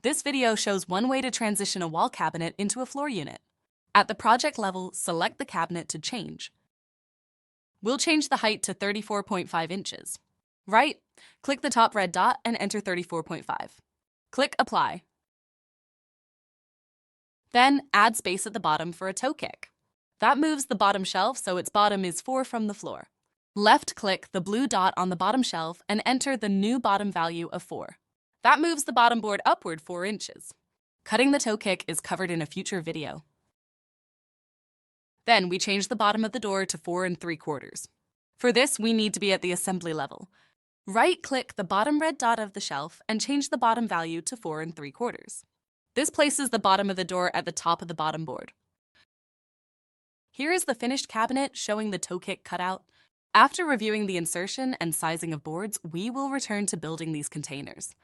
This video shows one way to transition a wall cabinet into a floor unit. At the project level, select the cabinet to change. We'll change the height to 34.5 inches. Right, click the top red dot and enter 34.5. Click Apply. Then add space at the bottom for a toe kick. That moves the bottom shelf so its bottom is 4 from the floor. Left-click the blue dot on the bottom shelf and enter the new bottom value of 4. That moves the bottom board upward 4 inches. Cutting the toe kick is covered in a future video. Then we change the bottom of the door to 4 3/4. For this, we need to be at the assembly level. Right-click the bottom red dot of the shelf and change the bottom value to 4 3/4. This places the bottom of the door at the top of the bottom board. Here is the finished cabinet showing the toe kick cutout. After reviewing the insertion and sizing of boards, we will return to building these containers.